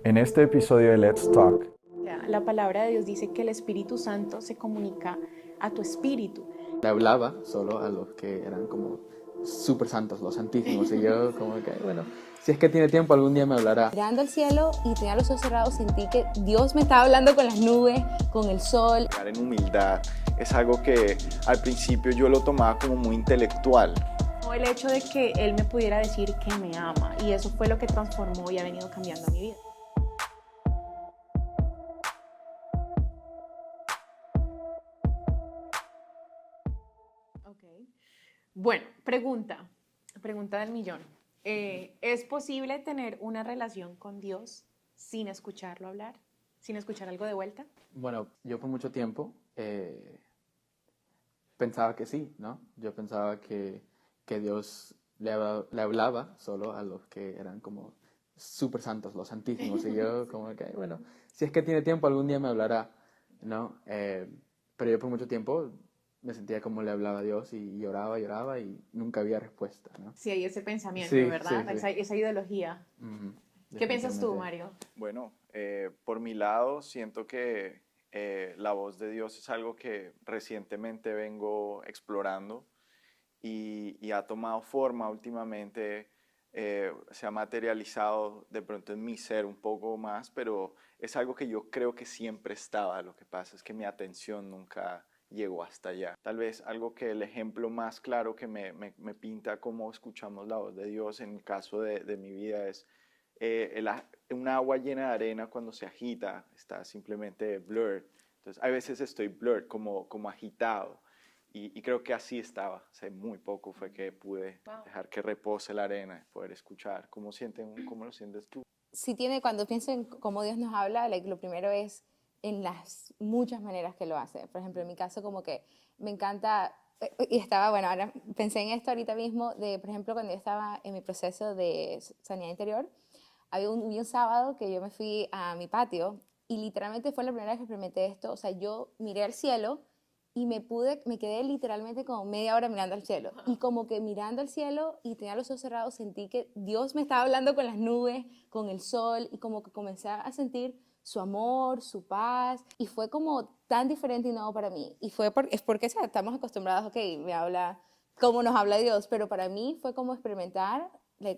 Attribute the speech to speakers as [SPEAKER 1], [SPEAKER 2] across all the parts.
[SPEAKER 1] En este episodio de Let's Talk,
[SPEAKER 2] La palabra de Dios dice que el Espíritu Santo se comunica a tu espíritu.
[SPEAKER 3] Le hablaba solo a los que eran como súper santos, los santísimos. Y yo como que, bueno, si es que tiene tiempo, algún día me hablará.
[SPEAKER 4] Mirando al cielo y tenía los ojos cerrados, sentí que Dios me estaba hablando con las nubes, con el sol.
[SPEAKER 5] En humildad es algo que al principio yo lo tomaba como muy intelectual.
[SPEAKER 2] O el hecho de que Él me pudiera decir que me ama, y eso fue lo que transformó y ha venido cambiando mi vida. Okay. Bueno, pregunta del millón. ¿Es posible tener una relación con Dios sin escucharlo hablar? ¿Sin escuchar algo de vuelta?
[SPEAKER 3] Bueno, yo por mucho tiempo pensaba que sí, ¿no? Yo pensaba que Dios le hablaba solo a los que eran como súper santos, los santísimos. Y yo como que, bueno, si es que tiene tiempo, algún día me hablará, ¿no? Pero yo por mucho tiempo me sentía como le hablaba a Dios y lloraba y nunca había respuesta, ¿no?
[SPEAKER 2] Sí, hay ese pensamiento,
[SPEAKER 3] Sí,
[SPEAKER 2] ¿verdad?
[SPEAKER 3] sí, sí.
[SPEAKER 2] Esa ideología.
[SPEAKER 3] Ujú,
[SPEAKER 2] ¿Qué piensas tú,
[SPEAKER 3] definitivamente.
[SPEAKER 2] Mario?
[SPEAKER 5] Bueno, por mi lado siento que la voz de Dios es algo que recientemente vengo explorando y ha tomado forma últimamente, se ha materializado de pronto en mi ser un poco más, pero es algo que yo creo que siempre estaba. Lo que pasa es que mi atención nunca llegó hasta allá. Tal vez algo que el ejemplo más claro que me pinta cómo escuchamos la voz de Dios en el caso de mi vida es un agua llena de arena cuando se agita, está simplemente blurred. Entonces, a veces estoy blurred, como agitado. Y creo que así estaba. Hace muy poco fue que pude dejar que repose la arena y poder escuchar. ¿Cómo lo sientes tú?
[SPEAKER 4] Sí tiene, cuando pienso en cómo Dios nos habla, lo primero es en las muchas maneras que lo hace. Por ejemplo, en mi caso como que me encanta, y estaba, bueno, ahora pensé en esto ahorita mismo, por ejemplo, cuando yo estaba en mi proceso de sanidad interior, vi un sábado que yo me fui a mi patio y literalmente fue la primera vez que experimenté esto. O sea, yo miré al cielo y me quedé literalmente como media hora mirando al cielo. Y como que mirando al cielo y tenía los ojos cerrados, sentí que Dios me estaba hablando con las nubes, con el sol, y como que comencé a sentir su amor, su paz, y fue como tan diferente y nuevo para mí. Y es porque, o sea, estamos acostumbrados, ok, me habla como nos habla Dios, pero para mí fue como experimentar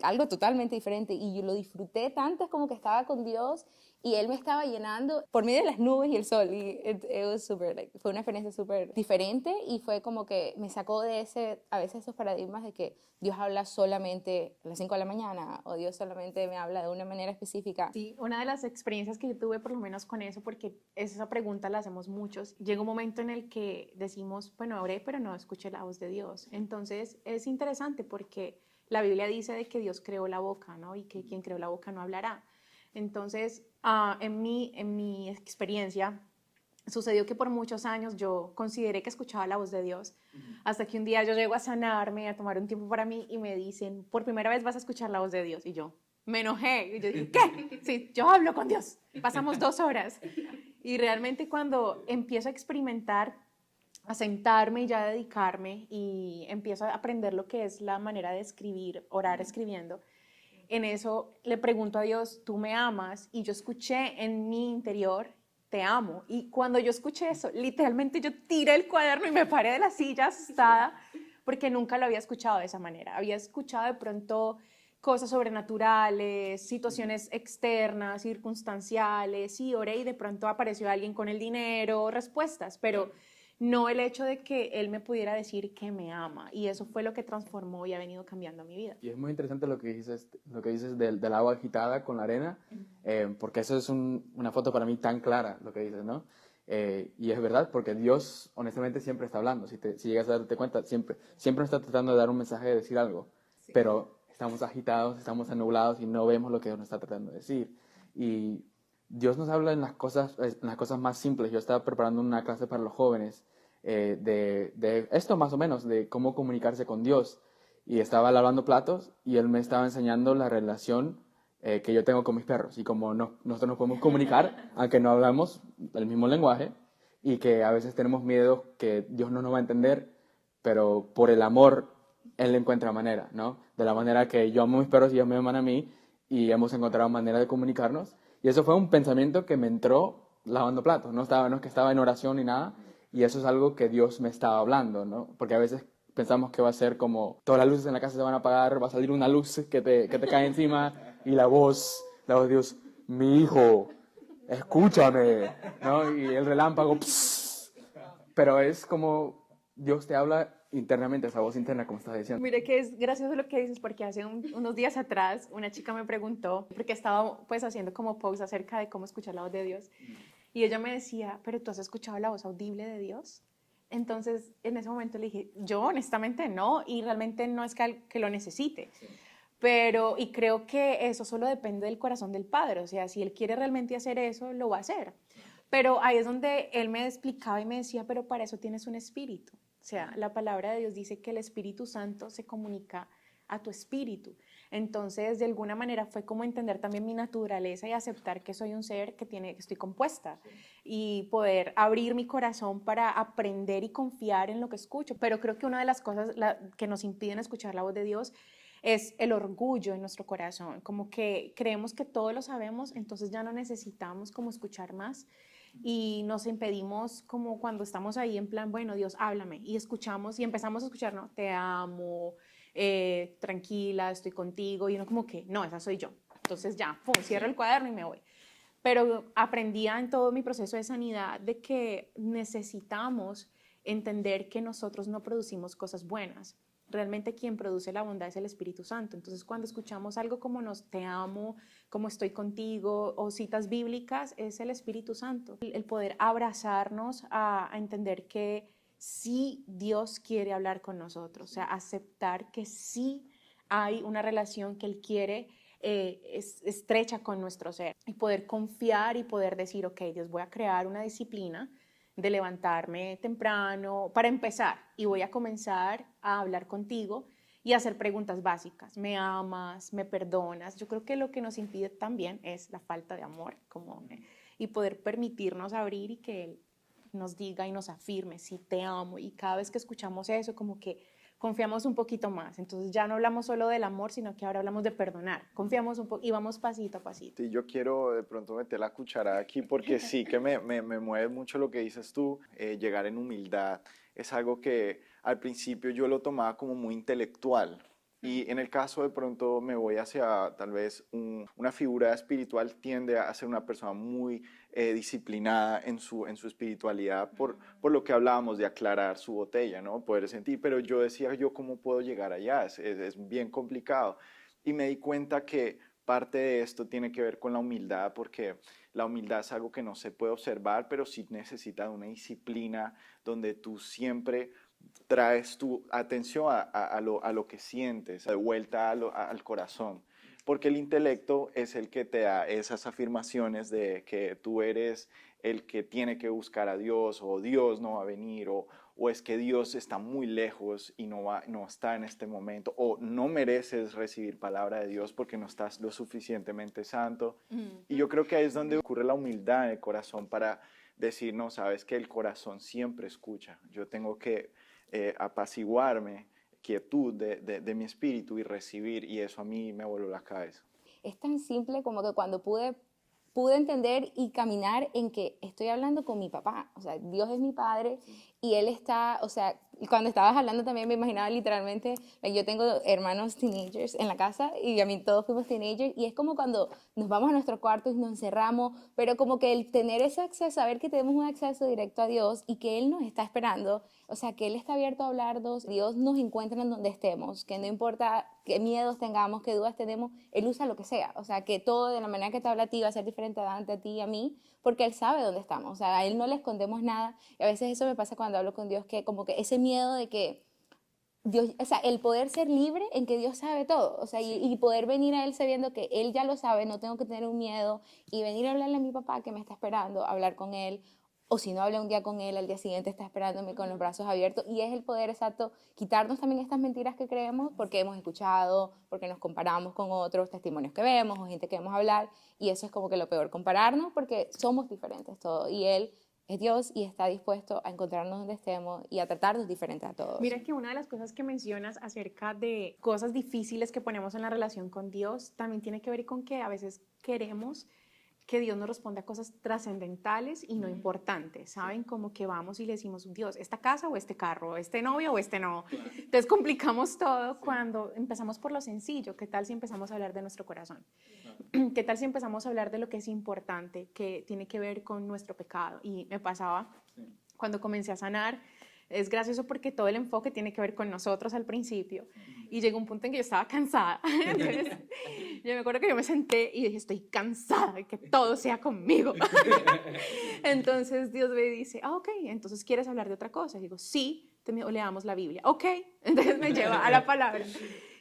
[SPEAKER 4] algo totalmente diferente, y yo lo disfruté tanto, es como que estaba con Dios y Él me estaba llenando por medio de las nubes y el sol, y fue una experiencia súper diferente, y fue como que me sacó de a veces esos paradigmas de que Dios habla solamente a las 5 de la mañana, o Dios solamente me habla de una manera específica.
[SPEAKER 2] Sí, una de las experiencias que yo tuve por lo menos con eso, porque esa pregunta la hacemos muchos, llega un momento en el que decimos, bueno, oré, pero no escuché la voz de Dios. Entonces es interesante porque la Biblia dice de que Dios creó la boca, ¿no? Y que quien creó la boca no hablará. Entonces, en mi experiencia, sucedió que por muchos años yo consideré que escuchaba la voz de Dios, hasta que un día yo llego a sanarme, a tomar un tiempo para mí, y me dicen, por primera vez vas a escuchar la voz de Dios. Y yo me enojé, y yo dije, ¿qué? Sí, yo hablo con Dios. Pasamos 2 horas. Y realmente cuando empiezo a experimentar, a sentarme y ya a dedicarme, y empiezo a aprender lo que es la manera de escribir, orar escribiendo, en eso le pregunto a Dios, ¿tú me amas? Y yo escuché en mi interior, te amo. Y cuando yo escuché eso, literalmente yo tiré el cuaderno y me paré de la silla asustada, porque nunca lo había escuchado de esa manera. Había escuchado de pronto cosas sobrenaturales, situaciones externas, circunstanciales, y oré y de pronto apareció alguien con el dinero, respuestas, pero no el hecho de que él me pudiera decir que me ama. Y eso fue lo que transformó y ha venido cambiando mi vida.
[SPEAKER 3] Y es muy interesante lo que dices del agua agitada con la arena, porque eso es una foto para mí tan clara, lo que dices, ¿no? Y es verdad, porque Dios, honestamente, siempre está hablando. Si llegas a darte cuenta, siempre nos está tratando de dar un mensaje, de decir algo, pero estamos agitados, estamos anublados y no vemos lo que nos está tratando de decir. Y Dios nos habla en las cosas más simples. Yo estaba preparando una clase para los jóvenes, de esto más o menos, de cómo comunicarse con Dios. Y estaba lavando platos y él me estaba enseñando la relación que yo tengo con mis perros, y cómo nosotros nos podemos comunicar aunque no hablamos el mismo lenguaje, y que a veces tenemos miedo que Dios no nos va a entender, pero por el amor Él encuentra manera, ¿no? De la manera que yo amo a mis perros y ellos me aman a mí, y hemos encontrado manera de comunicarnos. Y eso fue un pensamiento que me entró lavando platos, no es que estaba en oración ni nada, y eso es algo que Dios me estaba hablando, ¿no? Porque a veces pensamos que va a ser como, todas las luces en la casa se van a apagar, va a salir una luz que te cae encima, y la voz de Dios, mi hijo, escúchame, ¿no? Y el relámpago, pss. Pero es como Dios te habla internamente, esa voz interna, como estás diciendo.
[SPEAKER 2] Mire que es gracioso lo que dices, porque hace unos días atrás una chica me preguntó, porque estaba pues haciendo como post acerca de cómo escuchar la voz de Dios, y ella me decía, ¿pero tú has escuchado la voz audible de Dios? Entonces, en ese momento le dije, yo honestamente no, y realmente no es que lo necesite. Pero, y creo que eso solo depende del corazón del Padre, o sea, si Él quiere realmente hacer eso, lo va a hacer. Pero ahí es donde Él me explicaba y me decía, pero para eso tienes un espíritu. O sea, la palabra de Dios dice que el Espíritu Santo se comunica a tu espíritu. Entonces, de alguna manera fue como entender también mi naturaleza y aceptar que soy un ser que estoy compuesta y poder abrir mi corazón para aprender y confiar en lo que escucho. Pero creo que una de las cosas que nos impiden escuchar la voz de Dios es el orgullo en nuestro corazón, como que creemos que todo lo sabemos, entonces ya no necesitamos como escuchar más y nos impedimos como cuando estamos ahí en plan, bueno, Dios, háblame, y escuchamos y empezamos a escuchar, no, te amo, tranquila, estoy contigo, y uno como que, no, esa soy yo. Entonces ya, pum, cierro el cuaderno y me voy. Pero aprendía en todo mi proceso de sanidad de que necesitamos entender que nosotros no producimos cosas buenas. Realmente quien produce la bondad es el Espíritu Santo. Entonces, cuando escuchamos algo como te amo, como estoy contigo, o citas bíblicas, es el Espíritu Santo. El poder abrazarnos a entender que sí Dios quiere hablar con nosotros, o sea, aceptar que sí hay una relación que Él quiere es estrecha con nuestro ser, y poder confiar y poder decir, ok, Dios, voy a crear una disciplina de levantarme temprano para empezar, y voy a comenzar a hablar contigo y hacer preguntas básicas. ¿Me amas? ¿Me perdonas? Yo creo que lo que nos impide también es la falta de amor, y poder permitirnos abrir y que Él nos diga y nos afirme, sí, te amo. Y cada vez que escuchamos eso, como que confiamos un poquito más. Entonces ya no hablamos solo del amor, sino que ahora hablamos de perdonar. Confiamos un poco y vamos pasito a pasito.
[SPEAKER 5] Sí, yo quiero de pronto meter la cucharada aquí porque sí que me mueve mucho lo que dices tú, llegar en humildad. Es algo que al principio yo lo tomaba como muy intelectual. Y en el caso de pronto me voy hacia tal vez una figura espiritual tiende a ser una persona muy disciplinada en su espiritualidad por lo que hablábamos de aclarar su botella, ¿no? Poder sentir, pero yo decía, ¿yo cómo puedo llegar allá? Es bien complicado. Y me di cuenta que parte de esto tiene que ver con la humildad, porque la humildad es algo que no se puede observar, pero sí necesita una disciplina donde tú siempre traes tu atención a lo que sientes, de vuelta al corazón. Porque el intelecto es el que te da esas afirmaciones de que tú eres el que tiene que buscar a Dios, o Dios no va a venir, o es que Dios está muy lejos y no está en este momento, o no mereces recibir palabra de Dios porque no estás lo suficientemente santo. Y yo creo que ahí es donde ocurre la humildad en el corazón para decir, no, sabes que el corazón siempre escucha. Yo tengo que apaciguarme, quietud de mi espíritu y recibir, y eso a mí me voló la cabeza.
[SPEAKER 4] Es tan simple como que cuando pude entender y caminar en que estoy hablando con mi papá, o sea, Dios es mi padre y Él está, o sea, cuando estabas hablando también me imaginaba literalmente, yo tengo hermanos teenagers en la casa y a mí todos fuimos teenagers, y es como cuando nos vamos a nuestro cuarto y nos encerramos, pero como que el tener ese acceso, saber que tenemos un acceso directo a Dios y que Él nos está esperando, o sea, que Él está abierto a hablarnos, Dios nos encuentra en donde estemos, que no importa qué miedos tengamos, qué dudas tenemos, Él usa lo que sea, o sea, que todo de la manera que te habla a ti va a ser diferente a ti y a mí, porque Él sabe dónde estamos, o sea, a Él no le escondemos nada, y a veces eso me pasa cuando hablo con Dios, que como que ese miedo de que Dios, o sea, el poder ser libre en que Dios sabe todo, o sea, y poder venir a Él sabiendo que Él ya lo sabe, no tengo que tener un miedo, y venir a hablarle a mi papá que me está esperando, hablar con Él, o si no hablé un día con Él, al día siguiente está esperándome con los brazos abiertos, y es el poder exacto, quitarnos también estas mentiras que creemos, porque hemos escuchado, porque nos comparamos con otros testimonios que vemos, o gente que vemos hablar, y eso es como que lo peor, compararnos, porque somos diferentes todos, y Él es Dios y está dispuesto a encontrarnos donde estemos y a tratarnos diferentes a todos.
[SPEAKER 2] Mira que una de las cosas que mencionas acerca de cosas difíciles que ponemos en la relación con Dios también tiene que ver con que a veces queremos que Dios nos responde a cosas trascendentales y no importantes, ¿saben? Como que vamos y le decimos, Dios, ¿esta casa o este carro? ¿Este novio o este no? Entonces complicamos todo cuando empezamos por lo sencillo. ¿Qué tal si empezamos a hablar de nuestro corazón? ¿Qué tal si empezamos a hablar de lo que es importante, que tiene que ver con nuestro pecado? Y me pasaba cuando comencé a sanar. Es gracioso porque todo el enfoque tiene que ver con nosotros al principio y llegó un punto en que yo estaba cansada. Entonces, yo me acuerdo que yo me senté y dije, estoy cansada de que todo sea conmigo. Entonces Dios me dice, ok, entonces ¿quieres hablar de otra cosa? Y digo, sí, leamos la Biblia. Ok, entonces me lleva a la palabra.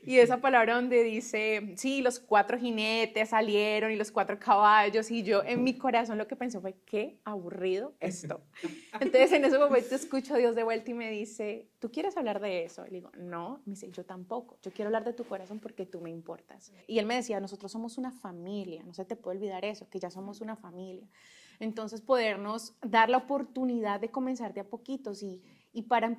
[SPEAKER 2] Y esa palabra donde dice, sí, los 4 jinetes salieron y los 4 caballos, y yo en mi corazón lo que pensé fue, qué aburrido esto. Entonces en ese momento escucho a Dios de vuelta y me dice, ¿tú quieres hablar de eso? Y le digo, no, me dice, yo tampoco, yo quiero hablar de tu corazón porque tú me importas. Y él me decía, nosotros somos una familia, no se te puede olvidar eso, que ya somos una familia. Entonces podernos dar la oportunidad de comenzar de a poquitos y para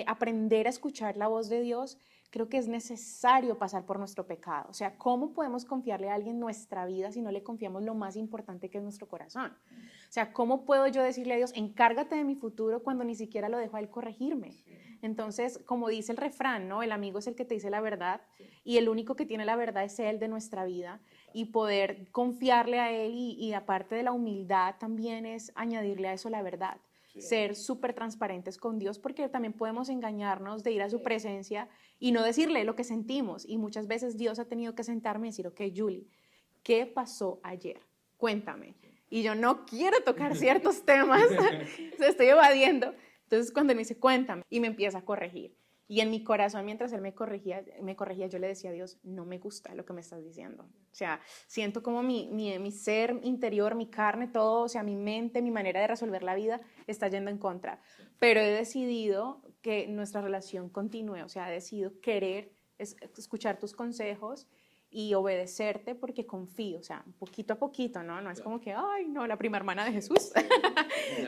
[SPEAKER 2] aprender a escuchar la voz de Dios, creo que es necesario pasar por nuestro pecado. O sea, ¿cómo podemos confiarle a alguien nuestra vida si no le confiamos lo más importante que es nuestro corazón? O sea, ¿cómo puedo yo decirle a Dios, encárgate de mi futuro cuando ni siquiera lo dejo a Él corregirme? Entonces, como dice el refrán, ¿no? El amigo es el que te dice la verdad y el único que tiene la verdad es Él de nuestra vida, y poder confiarle a Él y aparte de la humildad también es añadirle a eso la verdad. Ser súper transparentes con Dios, porque también podemos engañarnos de ir a su presencia y no decirle lo que sentimos. Y muchas veces Dios ha tenido que sentarme y decir, ok, Julie, ¿qué pasó ayer? Cuéntame. Y yo no quiero tocar ciertos temas, estoy evadiendo. Entonces cuando él me dice, cuéntame, y me empieza a corregir. Y en mi corazón, mientras él me corregía, yo le decía a Dios, no me gusta lo que me estás diciendo. O sea, siento como mi ser interior, mi carne, todo, o sea, mi mente, mi manera de resolver la vida está yendo en contra. Pero he decidido que nuestra relación continúe, o sea, he decidido querer escuchar tus consejos y obedecerte porque confío, o sea, poquito a poquito, ¿no? No es como que, ay, no, la prima hermana de Jesús,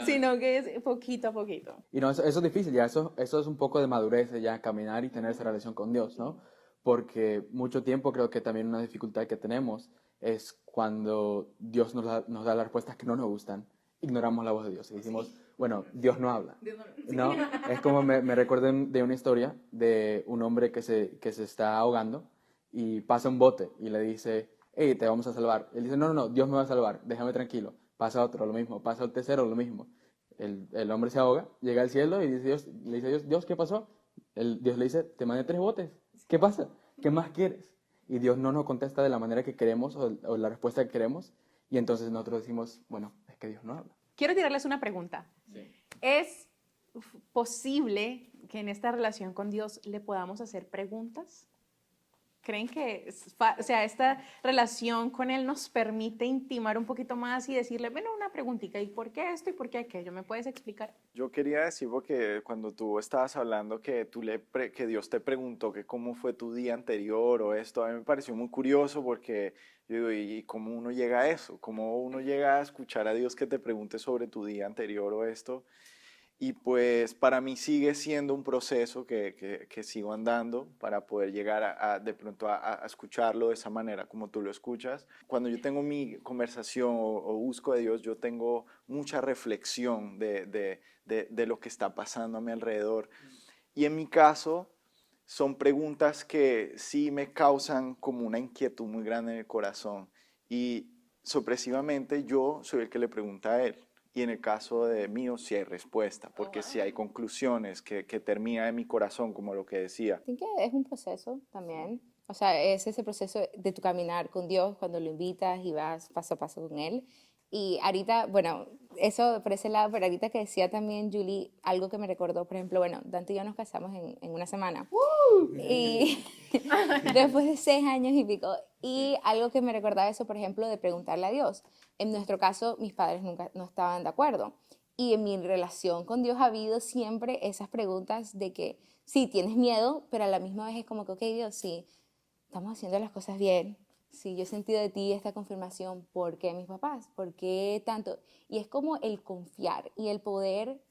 [SPEAKER 2] sino que es poquito a poquito.
[SPEAKER 3] Y no, eso es difícil, ya eso es un poco de madurez, ya caminar y tener esa relación con Dios, ¿no? Porque mucho tiempo creo que también una dificultad que tenemos es cuando Dios nos da las respuestas que no nos gustan, ignoramos la voz de Dios y decimos, bueno, Dios no habla. No, es como me recuerdo de una historia de un hombre que se está ahogando y pasa un bote y le dice, hey, te vamos a salvar. Él dice, no, Dios me va a salvar, déjame tranquilo. Pasa otro, lo mismo, pasa el tercero, lo mismo. El hombre se ahoga, llega al cielo y le dice a Dios, Dios, ¿qué pasó? Dios le dice, te mandé 3 botes, ¿qué pasa? ¿Qué más quieres? Y Dios no nos contesta de la manera que queremos o la respuesta que queremos, y entonces nosotros decimos, bueno, es que Dios no habla.
[SPEAKER 2] Quiero tirarles una pregunta. Sí. ¿Es posible que en esta relación con Dios le podamos hacer preguntas? ¿Creen que o sea, esta relación con Él nos permite intimar un poquito más y decirle, bueno, una preguntita, ¿y por qué esto y por qué aquello? ¿Me puedes explicar?
[SPEAKER 5] Yo quería decir, porque cuando tú estabas hablando que que Dios te preguntó que cómo fue tu día anterior o esto, a mí me pareció muy curioso porque yo digo, ¿y cómo uno llega a eso? ¿Cómo uno llega a escuchar a Dios que te pregunte sobre tu día anterior o esto? Y pues para mí sigue siendo un proceso que sigo andando para poder llegar de pronto a escucharlo de esa manera como tú lo escuchas. Cuando yo tengo mi conversación o busco de Dios, yo tengo mucha reflexión de lo que está pasando a mi alrededor. Y en mi caso son preguntas que sí me causan como una inquietud muy grande en el corazón. Y sorpresivamente yo soy el que le pregunta a Él. Y en el caso de mío sí hay respuesta, porque sí hay conclusiones que terminan en mi corazón, como lo que decía.
[SPEAKER 4] Creo que es un proceso también. O sea, es ese proceso de tu caminar con Dios cuando lo invitas y vas paso a paso con Él. Y ahorita, bueno, eso por ese lado, pero ahorita que decía también Julie, algo que me recordó, por ejemplo, bueno, Dante y yo nos casamos en una semana. Y después de 6 años y pico. Y algo que me recordaba eso, por ejemplo, de preguntarle a Dios. En nuestro caso, mis padres nunca no estaban de acuerdo. Y en mi relación con Dios ha habido siempre esas preguntas de que, sí, tienes miedo, pero a la misma vez es como que, ok, Dios, sí, estamos haciendo las cosas bien. Sí, yo he sentido de ti esta confirmación. ¿Por qué mis papás? ¿Por qué tanto? Y es como el confiar y el poder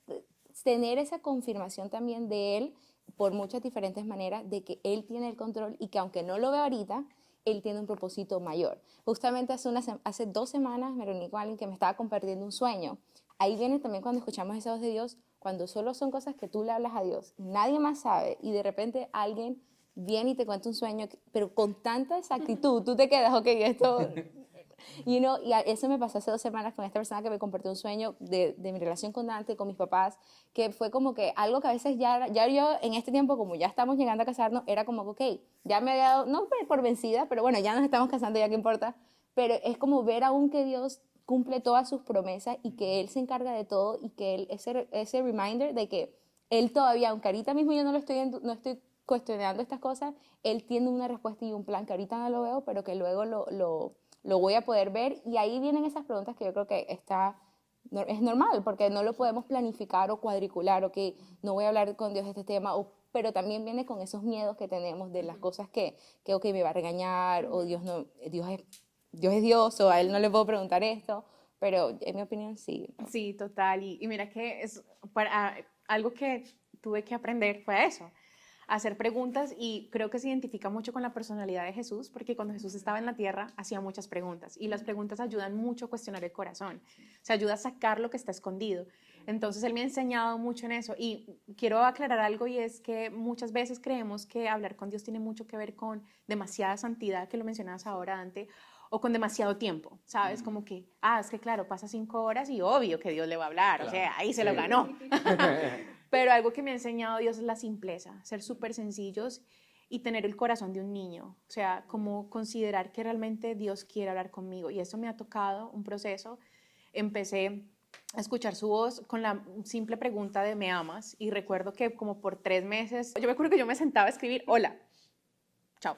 [SPEAKER 4] tener esa confirmación también de Él por muchas diferentes maneras, de que Él tiene el control y que aunque no lo vea ahorita, Él tiene un propósito mayor. Justamente hace 2 semanas me reuní con alguien que me estaba compartiendo un sueño. Ahí viene también cuando escuchamos esa voz de Dios, cuando solo son cosas que tú le hablas a Dios, nadie más sabe, y de repente alguien viene y te cuenta un sueño, pero con tanta exactitud, tú te quedas, ok, esto... y eso me pasó hace 2 semanas con esta persona que me compartió un sueño de mi relación con Dante, con mis papás, que fue como que algo que a veces ya yo en este tiempo, como ya estamos llegando a casarnos, era como, ok, ya me había dado, no por vencida, pero bueno, ya nos estamos casando, ya qué importa, pero es como ver aún que Dios cumple todas sus promesas y que Él se encarga de todo y que Él, ese reminder de que Él todavía, aunque ahorita mismo yo no estoy cuestionando estas cosas, Él tiene una respuesta y un plan que ahorita no lo veo, pero que luego lo voy a poder ver. Y ahí vienen esas preguntas que yo creo que es normal, porque no lo podemos planificar o cuadricular, o que no voy a hablar con Dios de este tema, pero también viene con esos miedos que tenemos de las cosas que ok, me va a regañar, o Dios es Dios, o a Él no le puedo preguntar esto, pero en mi opinión sí.
[SPEAKER 2] Sí, total. Y mira que algo que tuve que aprender fue eso, hacer preguntas, y creo que se identifica mucho con la personalidad de Jesús, porque cuando Jesús estaba en la tierra hacía muchas preguntas, y las preguntas ayudan mucho a cuestionar el corazón, o sea, ayuda a sacar lo que está escondido. Entonces Él me ha enseñado mucho en eso, y quiero aclarar algo, y es que muchas veces creemos que hablar con Dios tiene mucho que ver con demasiada santidad, que lo mencionabas ahora, Dante, o con demasiado tiempo, ¿sabes? Como que, es que claro, pasa 5 horas y obvio que Dios le va a hablar, claro. O sea, ahí se lo ganó. Pero algo que me ha enseñado Dios es la simpleza, ser súper sencillos y tener el corazón de un niño, o sea, como considerar que realmente Dios quiere hablar conmigo, y eso me ha tocado un proceso. Empecé a escuchar su voz con la simple pregunta de ¿me amas? Y recuerdo que como por 3 meses, yo me acuerdo que yo me sentaba a escribir, hola, chao.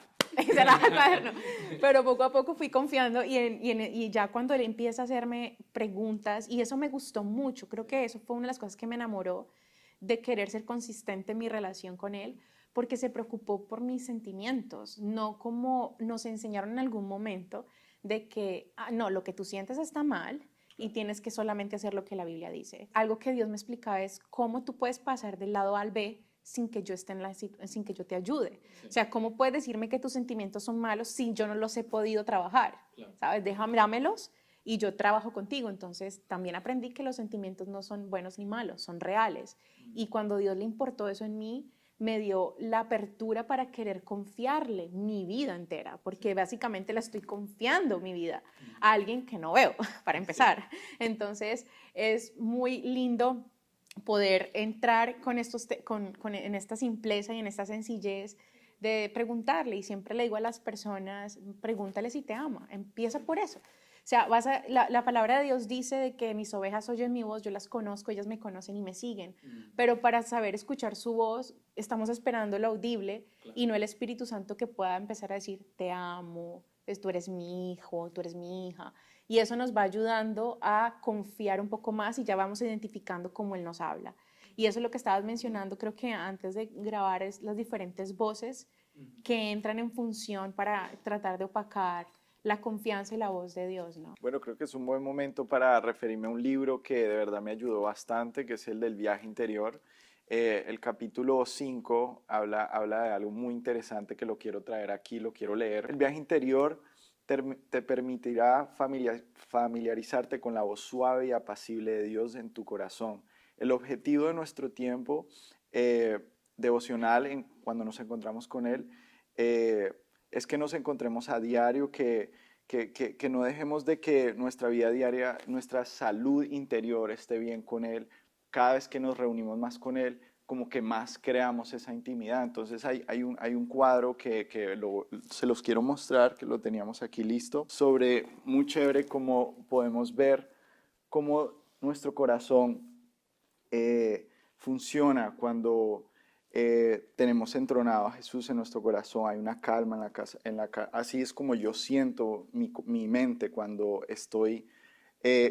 [SPEAKER 2] Pero poco a poco fui confiando, y ya cuando él empieza a hacerme preguntas, y eso me gustó mucho, creo que eso fue una de las cosas que me enamoró de querer ser consistente en mi relación con él, porque se preocupó por mis sentimientos, no como nos enseñaron en algún momento de que, no, lo que tú sientes está mal y tienes que solamente hacer lo que la Biblia dice. Algo que Dios me explicaba es cómo tú puedes pasar del lado A al B sin que yo esté sin que yo te ayude. Sí. O sea, ¿cómo puedes decirme que tus sentimientos son malos si yo no los he podido trabajar? Claro. ¿Sabes? Dámelos y yo trabajo contigo. Entonces, también aprendí que los sentimientos no son buenos ni malos, son reales. Y cuando Dios le importó eso en mí, me dio la apertura para querer confiarle mi vida entera, porque básicamente le estoy confiando mi vida a alguien que no veo, para empezar. Entonces, es muy lindo poder entrar con en esta simpleza y en esta sencillez de preguntarle, y siempre le digo a las personas, pregúntale si te ama, empieza por eso. O sea, la palabra de Dios dice de que mis ovejas oyen mi voz, yo las conozco, ellas me conocen y me siguen, pero para saber escuchar su voz, estamos esperando lo audible, claro. Y no el Espíritu Santo que pueda empezar a decir, te amo, tú eres mi hijo, tú eres mi hija, y eso nos va ayudando a confiar un poco más, y ya vamos identificando cómo Él nos habla. Y eso es lo que estabas mencionando, creo que antes de grabar, es las diferentes voces que entran en función para tratar de opacar la confianza y la voz de Dios, ¿no?
[SPEAKER 5] Bueno, creo que es un buen momento para referirme a un libro que de verdad me ayudó bastante, que es el del viaje interior. El capítulo 5 habla de algo muy interesante que lo quiero traer aquí, lo quiero leer. El viaje interior te permitirá familiarizarte con la voz suave y apacible de Dios en tu corazón. El objetivo de nuestro tiempo devocional cuando nos encontramos con Él es que nos encontremos a diario, que no dejemos de que nuestra vida diaria, nuestra salud interior esté bien con Él. Cada vez que nos reunimos más con Él, como que más creamos esa intimidad. Entonces hay un cuadro que se los quiero mostrar, que lo teníamos aquí listo, sobre muy chévere cómo podemos ver cómo nuestro corazón funciona cuando tenemos entronado a Jesús en nuestro corazón. Hay una calma en la casa. Así es como yo siento mi mente cuando estoy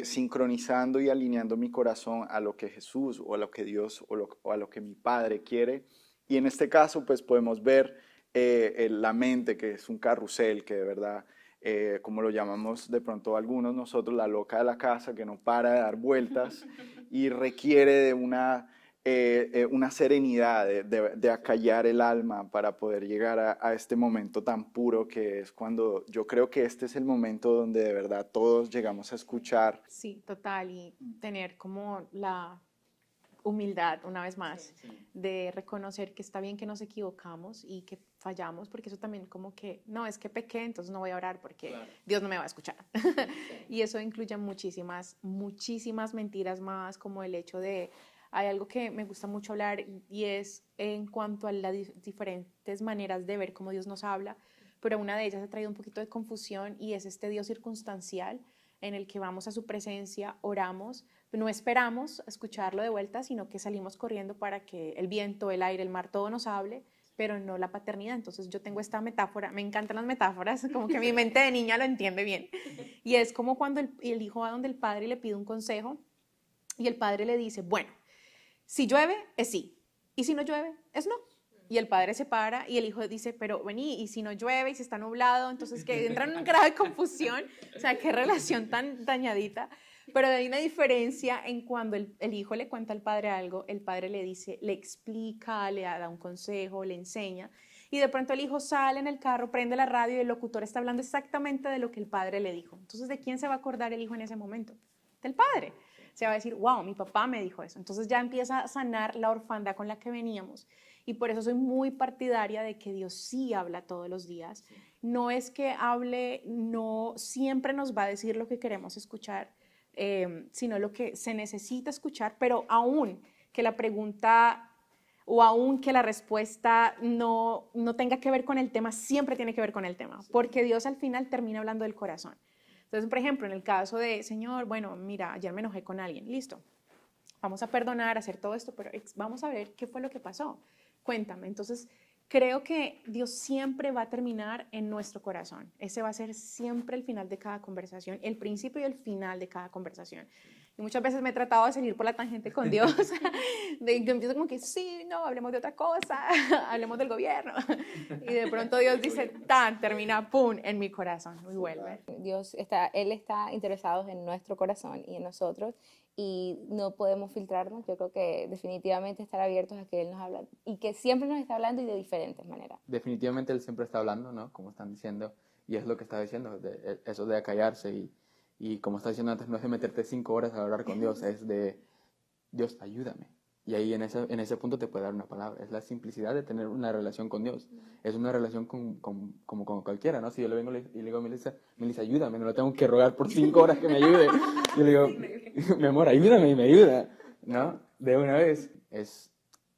[SPEAKER 5] sincronizando y alineando mi corazón a lo que Jesús o a lo que Dios o a lo que mi Padre quiere. Y en este caso pues podemos ver la mente, que es un carrusel, que de verdad, como lo llamamos de pronto algunos nosotros, la loca de la casa, que no para de dar vueltas y requiere de una una serenidad, de acallar el alma para poder llegar a este momento tan puro que es cuando yo creo que este es el momento donde de verdad todos llegamos a escuchar.
[SPEAKER 2] Sí, total, y tener como la humildad, una vez más, de reconocer que está bien que nos equivocamos y que fallamos, porque eso también como que, no, es que pequé, entonces no voy a orar porque Dios no me va a escuchar. Y eso incluye muchísimas mentiras más, como el hecho de, hay algo que me gusta mucho hablar y es en cuanto a las diferentes maneras de ver cómo Dios nos habla, pero una de ellas ha traído un poquito de confusión y es este Dios circunstancial en el que vamos a su presencia, oramos, no esperamos escucharlo de vuelta, sino que salimos corriendo para que el viento, el aire, el mar, todo nos hable, pero no la paternidad. Entonces yo tengo esta metáfora, me encantan las metáforas, como que mi mente de niña lo entiende bien. Y es como cuando el hijo va donde el padre y le pide un consejo y el padre le dice, bueno, si llueve es sí, y si no llueve es no. Y el padre se para y el hijo dice, pero vení, y si no llueve y si está nublado, entonces que entra en un grado de confusión, o sea, qué relación tan dañadita. Pero hay una diferencia en cuando el hijo le cuenta al padre algo, el padre le dice, le explica, le da un consejo, le enseña, y de pronto el hijo sale en el carro, prende la radio y el locutor está hablando exactamente de lo que el padre le dijo. Entonces, ¿de quién se va a acordar el hijo en ese momento? Del padre. Se va a decir, wow, mi papá me dijo eso. Entonces ya empieza a sanar la orfandad con la que veníamos. Y por eso soy muy partidaria de que Dios sí habla todos los días. No es que hable, no siempre nos va a decir lo que queremos escuchar, sino lo que se necesita escuchar, pero aún que la pregunta o aún que la respuesta no tenga que ver con el tema, siempre tiene que ver con el tema, porque Dios al final termina hablando del corazón. Entonces, por ejemplo, en el caso de, Señor, bueno, mira, ayer me enojé con alguien, listo, vamos a perdonar, hacer todo esto, pero vamos a ver qué fue lo que pasó, cuéntame. Entonces, creo que Dios siempre va a terminar en nuestro corazón. Ese va a ser siempre el final de cada conversación, el principio y el final de cada conversación. Y muchas veces me he tratado de salir por la tangente con Dios. Yo empiezo como que, sí, no, hablemos de otra cosa, hablemos del gobierno. Y de pronto Dios dice, tan, termina, pum, en mi corazón, y vuelve.
[SPEAKER 4] Él está interesado en nuestro corazón y en nosotros, y no podemos filtrarnos. Yo creo que definitivamente estar abiertos a que Él nos habla, y que siempre nos está hablando y de diferentes maneras.
[SPEAKER 3] Definitivamente Él siempre está hablando, ¿no? Como están diciendo, y es lo que está diciendo, eso de acallarse y como estaba diciendo antes, no es de meterte 5 horas a hablar con Dios, es de, Dios, ayúdame. Y ahí en ese punto te puede dar una palabra. Es la simplicidad de tener una relación con Dios. Es una relación como con cualquiera, ¿no? Si yo le vengo y le digo a Melissa, ayúdame, no lo tengo que rogar por 5 horas que me ayude. Yo le digo, mi amor, ayúdame, y me ayuda, ¿no? De una vez es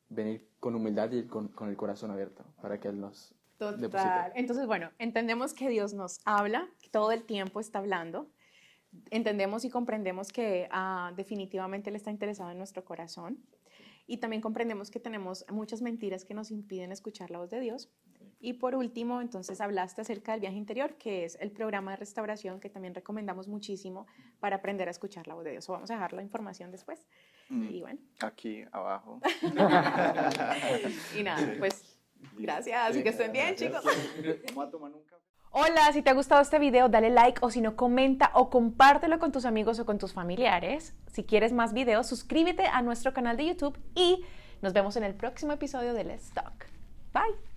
[SPEAKER 3] venir con humildad y con el corazón abierto para que Él nos deposite.
[SPEAKER 2] Total. Entonces, bueno, entendemos que Dios nos habla, que todo el tiempo está hablando. Entendemos y comprendemos que definitivamente Él está interesado en nuestro corazón, y también comprendemos que tenemos muchas mentiras que nos impiden escuchar la voz de Dios. Y por último, entonces hablaste acerca del viaje interior, que es el programa de restauración que también recomendamos muchísimo para aprender a escuchar la voz de Dios. Vamos a dejar la información después. Y bueno.
[SPEAKER 5] Aquí abajo.
[SPEAKER 2] Y nada, pues gracias y que estén bien, chicos.
[SPEAKER 5] Vamos a tomar un café.
[SPEAKER 2] Hola, si te ha gustado este video, dale like, o si no, comenta o compártelo con tus amigos o con tus familiares. Si quieres más videos, suscríbete a nuestro canal de YouTube y nos vemos en el próximo episodio de Let's Talk. Bye.